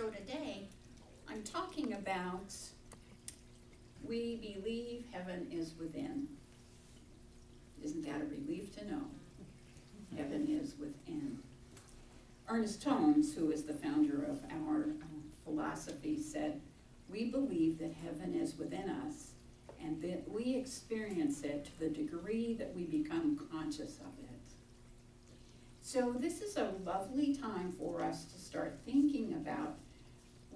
So today, I'm talking about we believe heaven is within. Isn't that a relief to know? Heaven is within. Ernest Holmes, who is the founder of our philosophy, said, "We believe that heaven is within us, and that we experience it to the degree that we become conscious of it." So this is a lovely time for us to start thinking about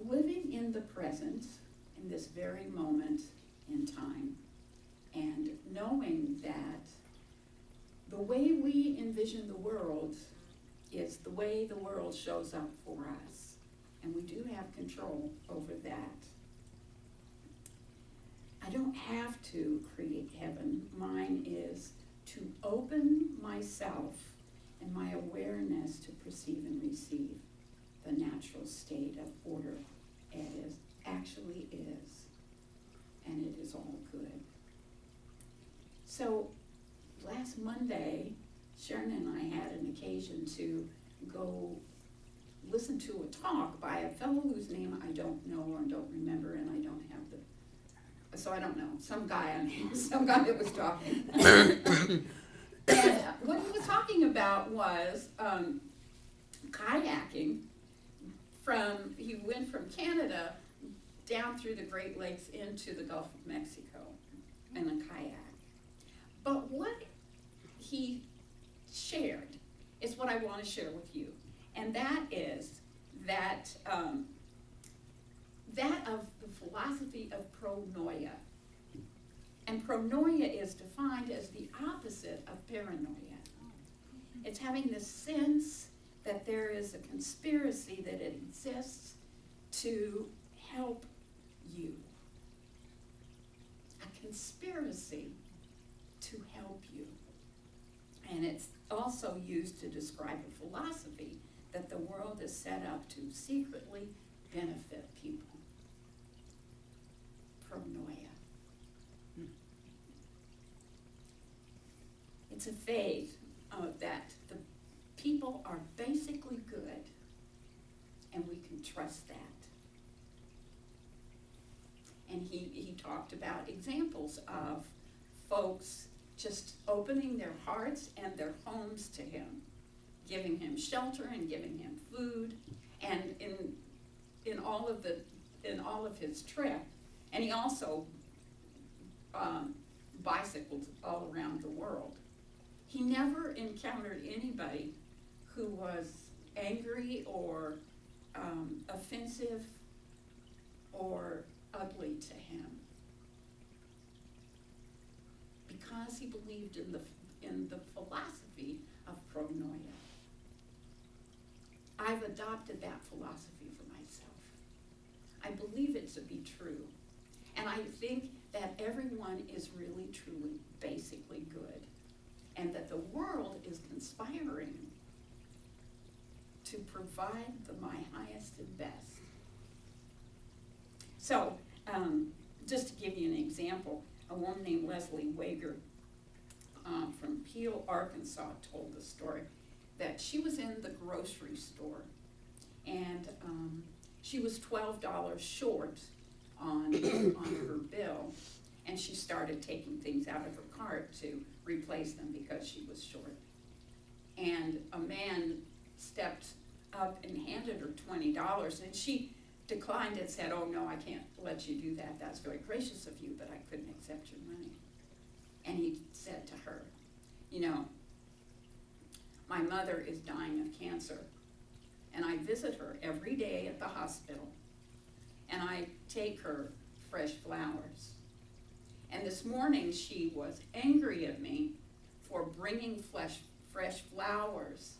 living in the present, in this very moment in time, and knowing that the way we envision the world is the way the world shows up for us, and we do have control over that. I don't have to create heaven. Mine is to open myself and my awareness to perceive and receive the natural state of order as actually is, and it is all good. So last Monday, Sharon and I had an occasion to go listen to a talk by a fellow whose name I don't know or don't remember, and I don't have so I don't know, some guy that was talking. And what he was talking about was kayaking he went from Canada down through the Great Lakes into the Gulf of Mexico in a kayak. But what he shared is what I want to share with you, and that is that of the philosophy of pronoia. And pronoia is defined as the opposite of paranoia. It's having this sense that there is a conspiracy that exists to help you. A conspiracy to help you. And it's also used to describe a philosophy that the world is set up to secretly benefit people. Pronoia. It's a faith that the people are basically good, and we can trust that. And he talked about examples of folks just opening their hearts and their homes to him, giving him shelter and giving him food, and in all of his trip. And he also bicycled all around the world. He never encountered anybody who was angry or offensive or ugly to him, because he believed in the philosophy of pronoia. I've adopted that philosophy for myself. I believe it to be true. And I think that everyone is really, truly, basically good. And that the world is conspiring to provide my highest and best. So, just to give you an example, a woman named Leslie Wager from Peel, Arkansas, told the story that she was in the grocery store, and she was $12 short on her bill, and she started taking things out of her cart to replace them because she was short. And a man stepped up and handed her $20, and she declined and said, "Oh no, I can't let you do that. That's very gracious of you, but I couldn't accept your money." And he said to her, "You know, my mother is dying of cancer, and I visit her every day at the hospital, and I take her fresh flowers. And this morning she was angry at me for bringing fresh flowers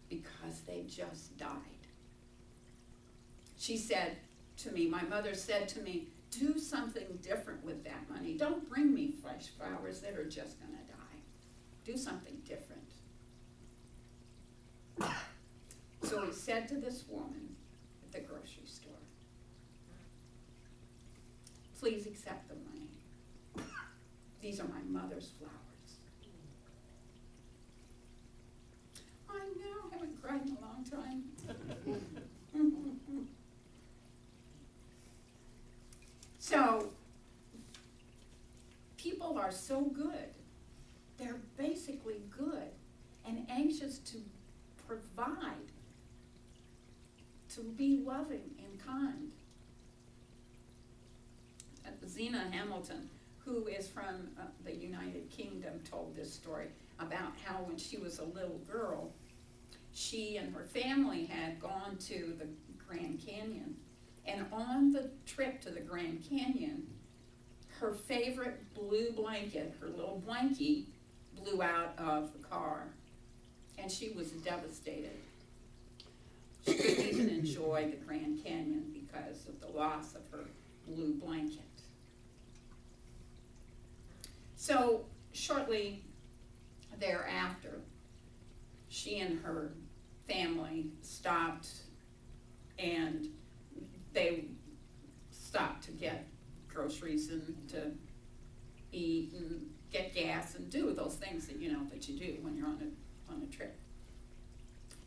because they just died. She said to me, my mother said to me, do something different with that money. Don't bring me fresh flowers that are just going to die. Do something different." So he said to this woman at the grocery store, "Please accept the money. These are my mother's flowers." I know, I haven't cried in a long time. to be loving and kind. Zena Hamilton, who is from the United Kingdom, told this story about how when she was a little girl, she and her family had gone to the Grand Canyon. And on the trip to the Grand Canyon, her favorite blue blanket, her little blankie, blew out of the car. And she was devastated. She couldn't even enjoy the Grand Canyon because of the loss of her blue blanket. So shortly thereafter, she and her family stopped, and they stopped to get groceries and to eat and get gas and do those things that you do when you're on a trip.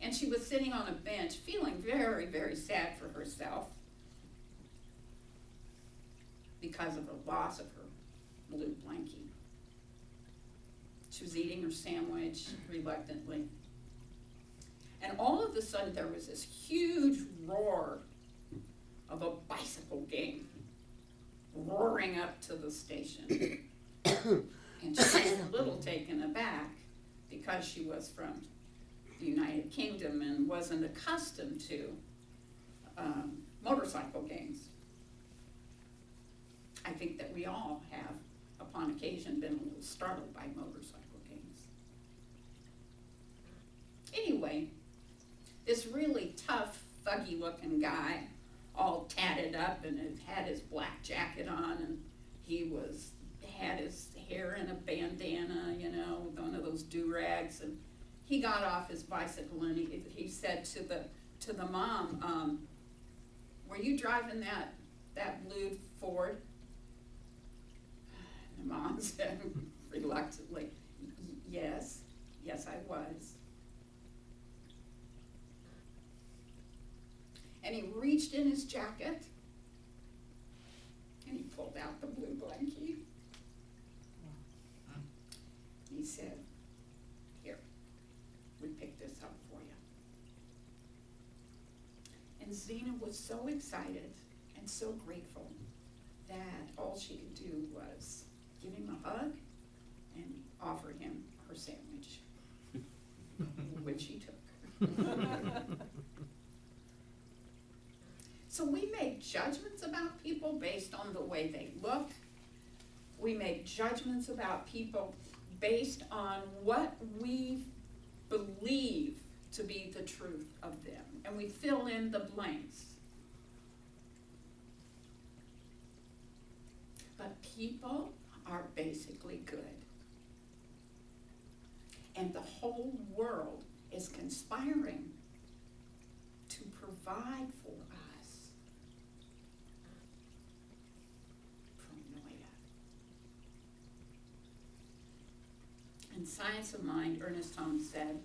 And she was sitting on a bench feeling very, very sad for herself because of the loss of her blue blankie. She was eating her sandwich reluctantly. And all of a sudden there was this huge roar of a bicycle gang roaring up to the station. And she was a little taken aback because she was from the United Kingdom and wasn't accustomed to motorcycle gangs. I think that we all have, upon occasion, been a little startled by motorcycle gangs. Anyway, this really tough, thuggy-looking guy, all tatted up and had his black jacket on, and he had his hair in a bandana, one of those do-rags, and he got off his bicycle and he said to the mom, "Were you driving that blue Ford?" And the mom said reluctantly, yes, I was." And he reached in his jacket and he pulled out the blue blankie. He said, "Here, we picked this up for you." And Zena was so excited and so grateful that all she could do was give him a hug and offer him her sandwich, which he took. So we make judgments about people based on the way they look. We make judgments about people based on what we believe to be the truth of them, and we fill in the blanks. But people are basically good. And the whole world is conspiring to provide for us. Pronoia. In Science of Mind, Ernest Holmes said,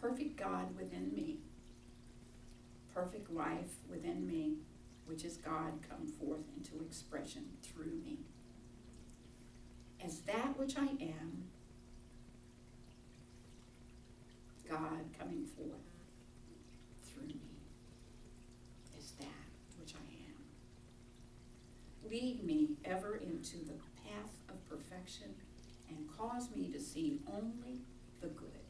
"Perfect God within me, perfect life within me, which is God come forth into expression through me. As that which I am, God coming forth through me is that which I am. Lead me ever into the path of perfection and cause me to see only the good.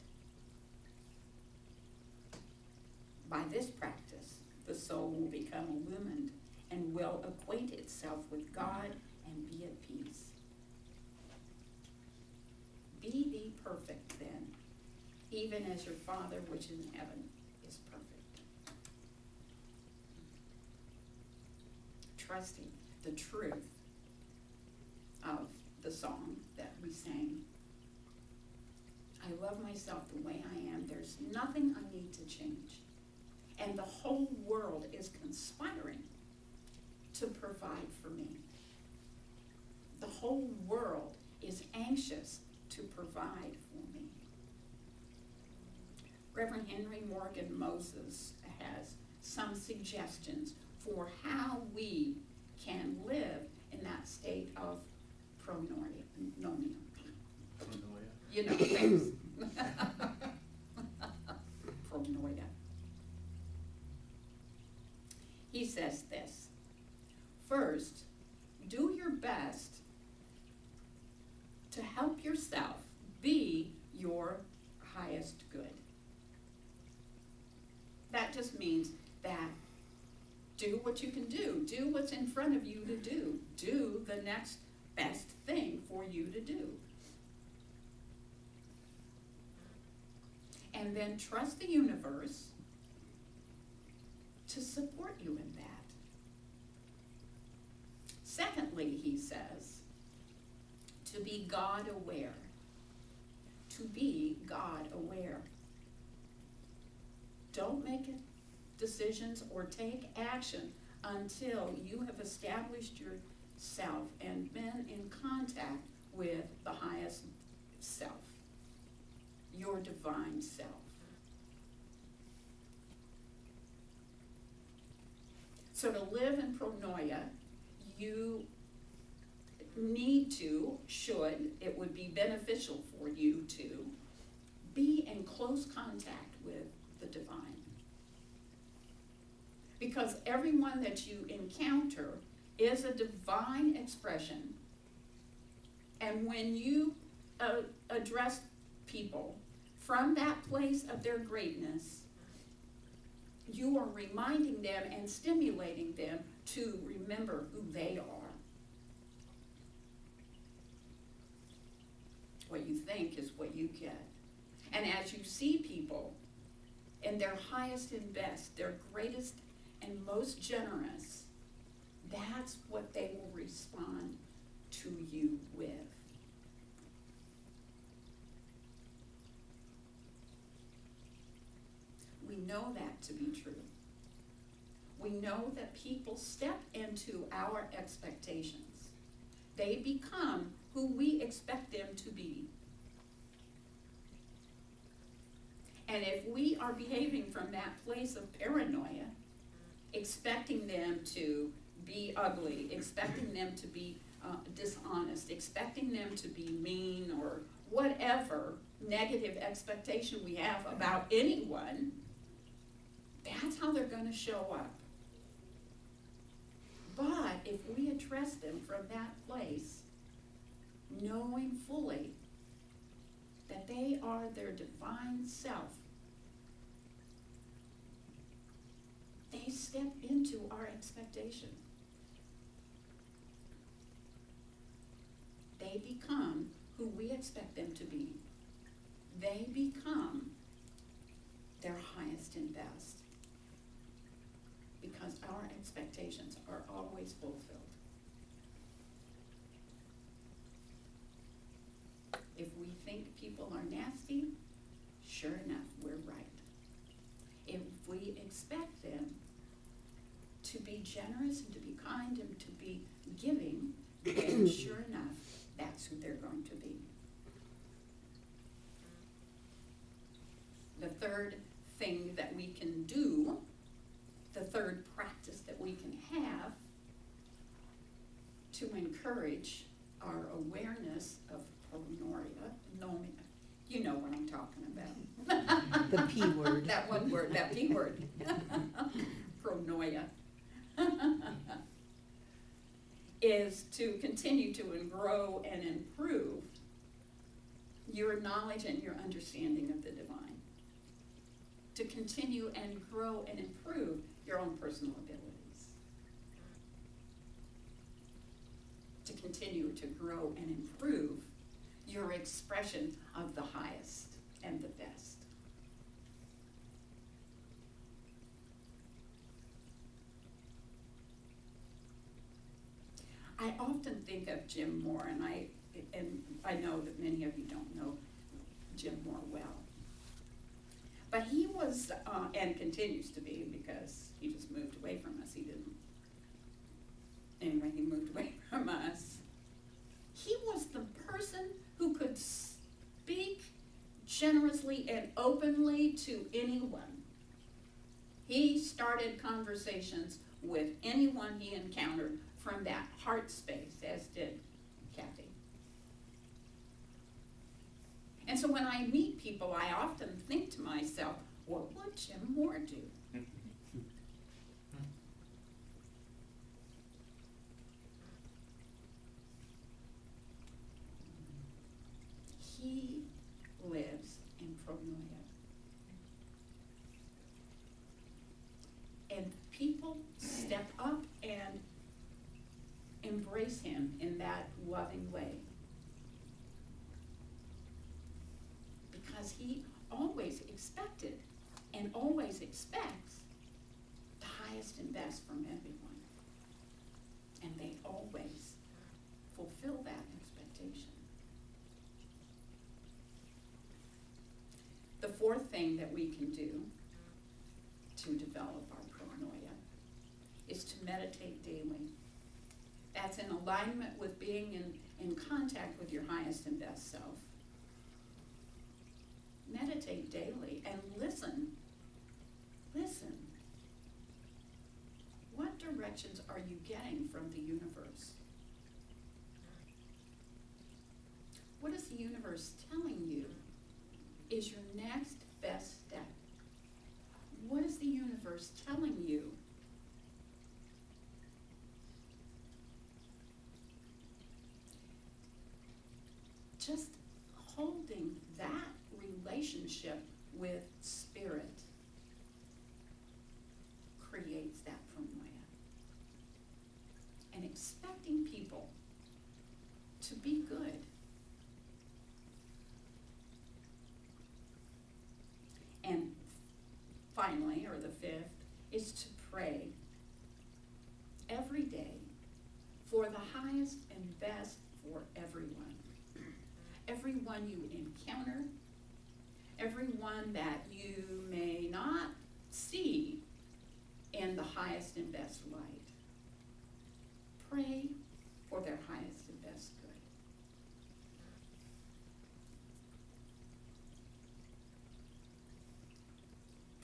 By this practice, the soul will become illumined and will acquaint itself with God and be at peace. Be thee perfect then, even as your Father which is in heaven is perfect." Trusting the truth of the song that we sang. I love myself the way I am. There's nothing I need to change. And the whole world is conspiring to provide for me. The whole world is anxious to provide for me. Reverend Henry Morgan Moses has some suggestions for how we can live in that state of pronoia. You know, thanks. Pronoia. he says this: first, do your best to help yourself be your highest good. That just means that do what you can do. Do what's in front of you to do. Do the next best thing for you to do. And then trust the universe to support you in that. Secondly, he says, to be God aware. To be God aware. Don't make decisions or take action until you have established yourself and been in contact with the highest self, your divine self. So to live in pronoia, you need to, should, it would be beneficial for you to be in close contact with the divine. Because everyone that you encounter is a divine expression. And when you address people from that place of their greatness, you are reminding them and stimulating them to remember who they are. What you think is what you get. And as you see people in their highest and best, their greatest and most generous, that's what they will respond to you with. We know that to be true. We know that people step into our expectations. They become who we expect them to be. And if we are behaving from that place of paranoia, expecting them to be ugly, expecting them to be dishonest, expecting them to be mean, or whatever negative expectation we have about anyone, that's how they're going to show up. But if we address them from that place, knowing fully that they are their divine self, they step into our expectation. They become who we expect them to be. They become their highest and best. Because our expectations are always fulfilled. If we think people are nasty, sure enough, we're right. If we expect them to be generous and to be kind and to be giving, then sure enough, that's who they're going to be. The third thing that we can do, the third practice that we can have to encourage our awareness of pronoia, you know what I'm talking about. The P word. That one word, that P word. Pronoia. Is to continue to grow and improve your knowledge and your understanding of the divine. To continue and grow and improve your own personal abilities. To continue to grow and improve your expression of the highest and the best. I often think of Jim Moore, and I know that many of you don't know Jim Moore well. But he was, and continues to be, because he just moved away from us. He moved away from us. He was the person who could speak generously and openly to anyone. He started conversations with anyone he encountered from that heart space, as did Kathy. And so when I meet people, I often think to myself, what would Jim Moore do? people step up and embrace him in that loving way. Because he always expected and always expects the highest and best from everyone. And they always fulfill that expectation. The fourth thing that we can do to develop our pronoia is to meditate daily. That's in alignment with being in contact with your highest and best self. Meditate daily and listen. Listen. What directions are you getting from the universe? What is the universe telling you is your next best step? What is the universe telling you? Just holding that relationship with spirit creates that pronoia. And expecting people to be good. And finally, or the fifth, is to pray every day for the highest and best for everyone. Everyone you encounter, everyone that you may not see in the highest and best light. Pray for their highest and best good.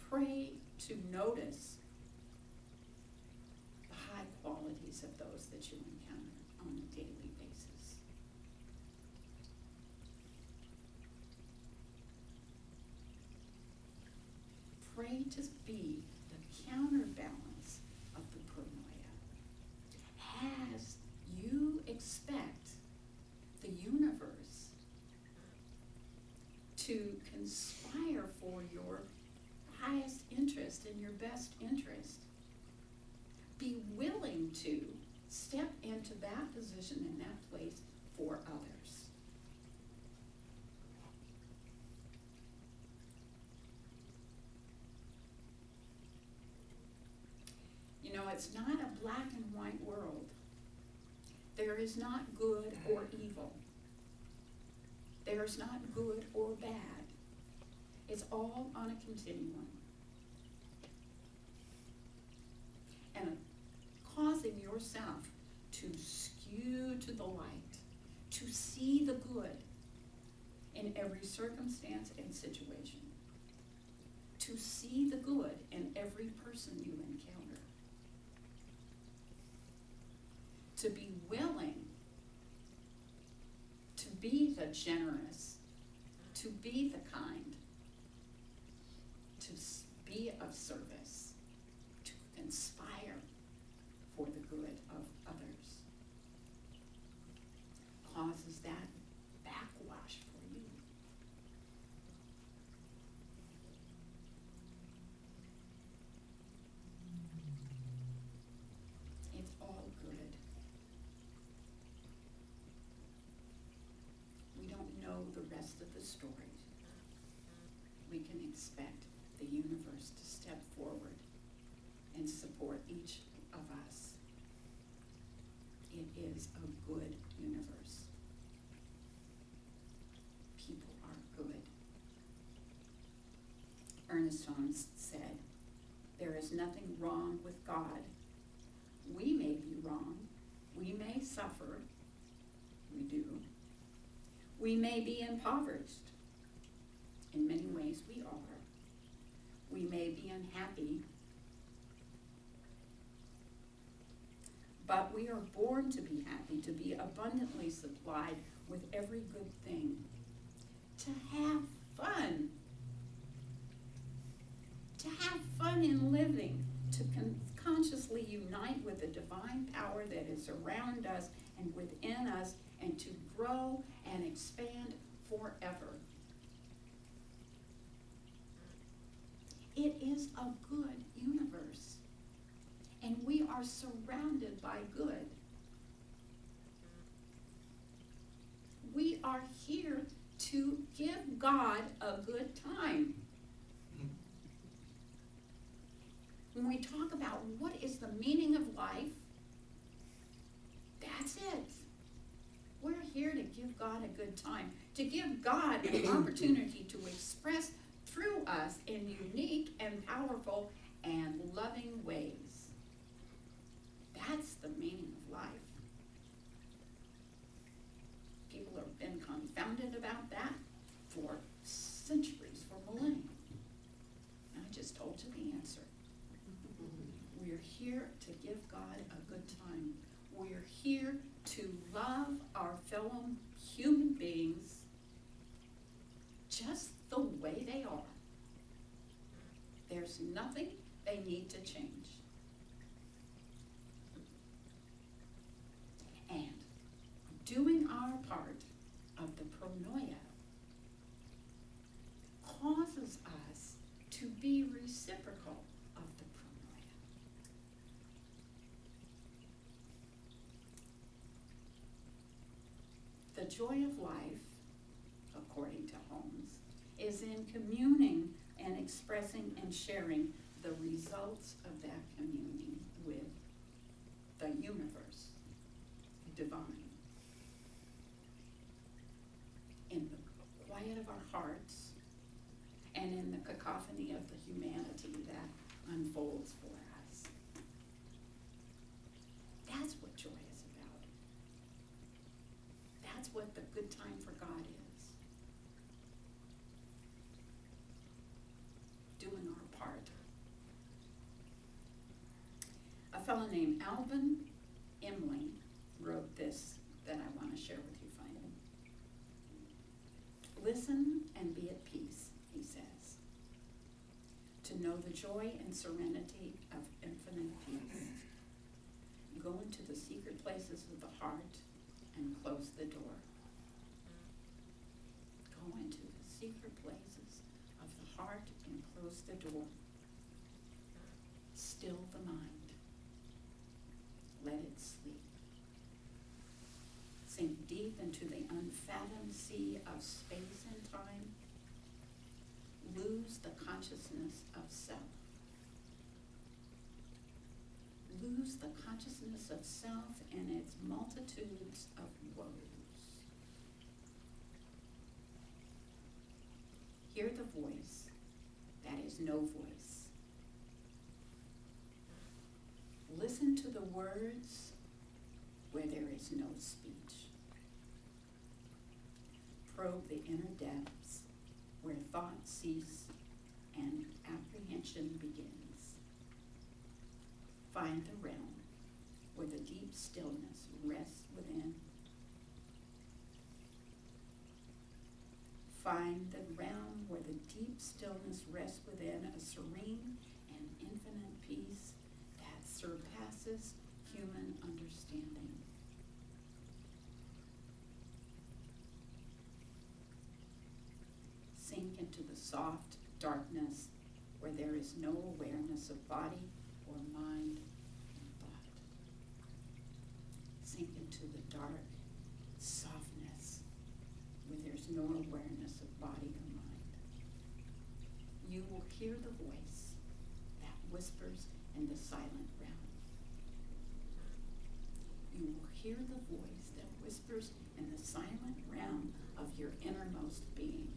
Pray to notice the high qualities of those that you encounter on a daily basis. Pray to be the counterbalance of the pronoia. As you expect the universe to conspire for your highest interest and your best interest, be willing to step into that position and that place for others. You know, it's not a black and white world. There is not good or evil. There is not good or bad. It's all on a continuum. And causing yourself to skew to the light, to see the good in every circumstance and situation, to see the good in every person you encounter, to be willing to be the generous, to be the kind, to be of service, to inspire for the good of others, causes that backwash for you. It's all good. We don't know the rest of the story. We can expect the universe to step forward and support each of us. It is a good universe. People are good. Ernest Holmes said, "There is nothing wrong with God. We may be wrong. We may suffer. We do. We may be impoverished. In many ways we are. We may be unhappy. But we are born to be happy, to be abundantly supplied with every good thing, to have fun. To have fun in living, to consciously unite with the divine power that is around us and within us, and to grow and expand forever. It is a good universe. and we are surrounded by good. We are here to give God a good time. When we talk about what is the meaning of life, that's it. We're here to give God a good time, to give God an opportunity to express through us in unique and powerful and loving ways. That's the meaning of life. People have been confounded about that for centuries, for millennia. And I just told you the answer. We're here to give God a good time. We're here to love our fellow human beings just the way they are. There's nothing they need to change. And doing our part of the pronoia causes us to be reciprocal of the pronoia. The joy of life, according to Holmes, is in communing and expressing and sharing the results of that communing with the universe, divine. In the quiet of our hearts and in the cacophony of the humanity that unfolds for us. That's what joy is about. That's what the good time for God is. Doing our part. A fellow named Alvin Emling wrote this that I want to share with you finally. Listen and be at peace, he says. To know the joy and serenity of infinite peace. Go into the secret places of the heart and close the door. Go into the secret places of the heart and close the door. Still the mind. Let it sleep. Sink deep into the unfathomed sea of space and time. Lose the consciousness of self. Lose the consciousness of self and its multitudes of woes. Hear the voice that is no voice. Listen to the words where there is no speech. Probe the inner depths where thoughts cease and apprehension begins. Find the realm where the deep stillness rests within. Find the realm where the deep stillness rests within, a serene and infinite peace that surpasses human understanding. Sink into the soft darkness where there is no awareness of body or mind and thought. Sink into the dark softness where there's no awareness of body or mind. You will hear the voice that whispers in the silent realm. You will hear the voice that whispers in the silent realm of your innermost being.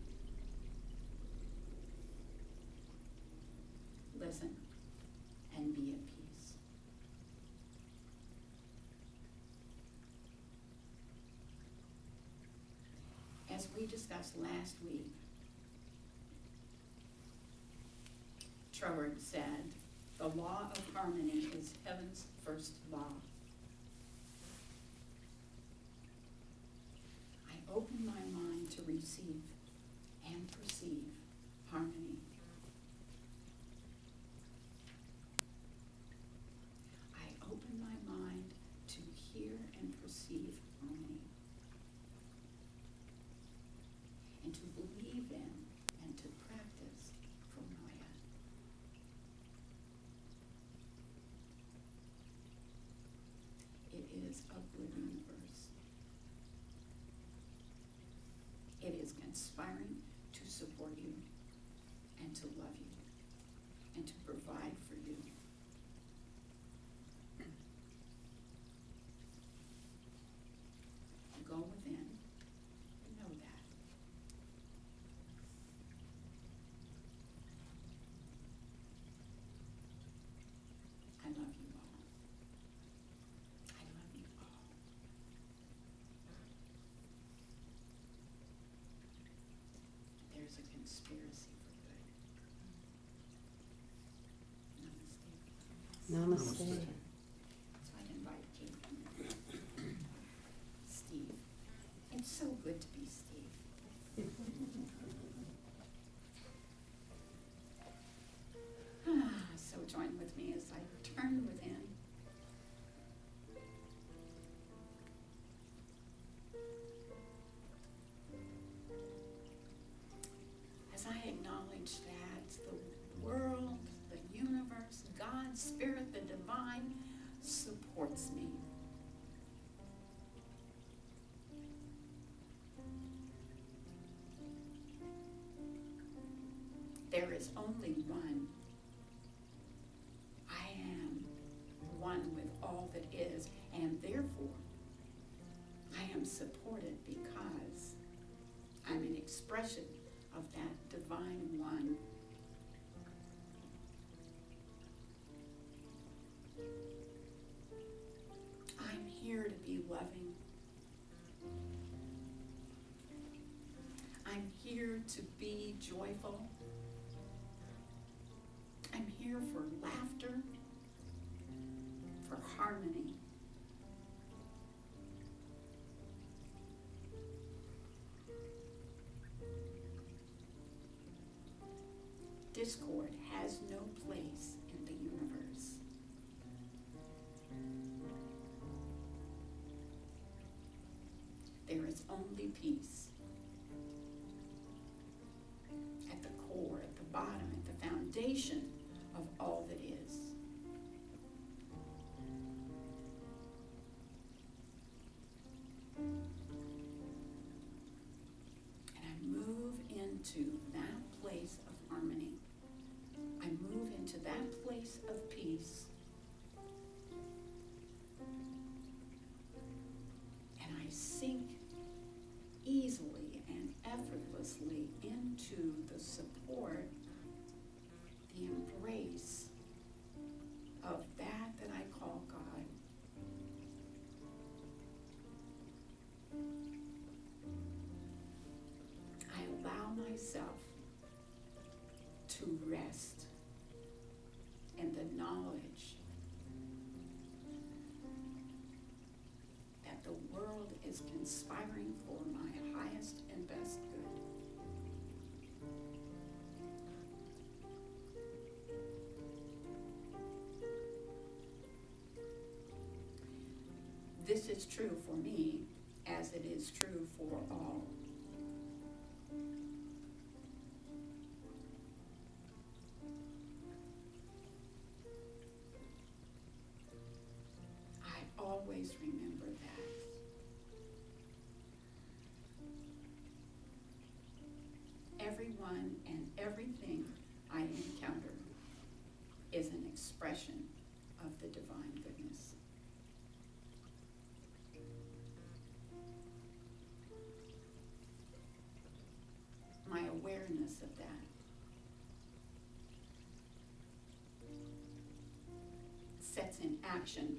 Listen and be at peace. As we discussed last week, Troward said, the law of harmony is heaven's first law. I open my mind to receive and perceive harmony. I open my mind to hear and perceive harmony, and to believe in and to practice pronoia. conspiring to support you and to love you and to provide for you. Go within and know that. I love you all. I love you all. There's a conspiracy for good. Namaste. Namaste. So I invite Kate. Steve. It's so good to be Steve. So join with me as I turn within. As I acknowledge that the world, the universe, God, Spirit, the divine supports me. There is only one. I am one with all that is, and therefore I am supported because I'm an expression of that divine one. I'm here to be loving. I'm here to be joyful. I'm here for laughter, for harmony. Discord has no place in the universe. There is only peace. At the core, at the bottom, at the foundation of all that is. And I move into that place of harmony. I move into that place of peace. And I sink easily and effortlessly into the support, the embrace of that I call God. I allow myself to rest in the knowledge that the world is conspiring for my highest and best good. This is true for me as it is true for all. I always remember that. Everyone and everything I encounter is an expression of the divine goodness. My awareness of that sets in action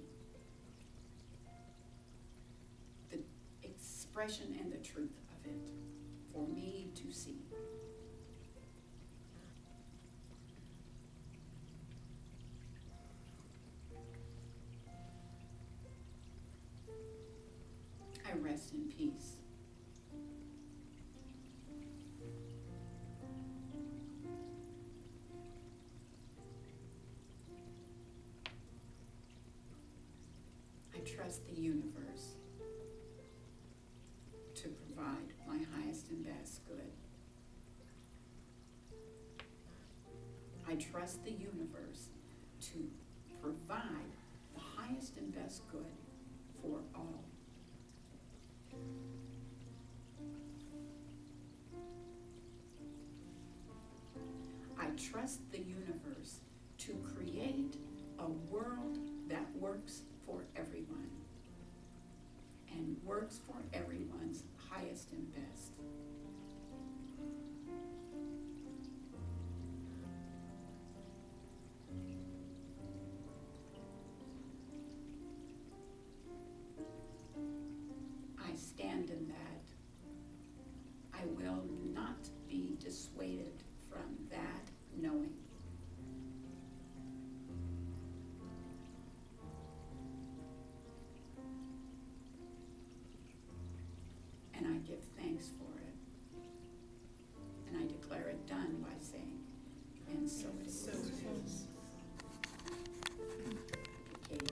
the expression and the truth of it for me to see. I rest in peace. Trust the universe to provide my highest and best good. I trust the universe to provide the highest and best good for all. I trust the universe to create a world that works for everyone and works for everyone's highest and best. I stand in that. I will not be dissuaded from that knowing. And I give thanks for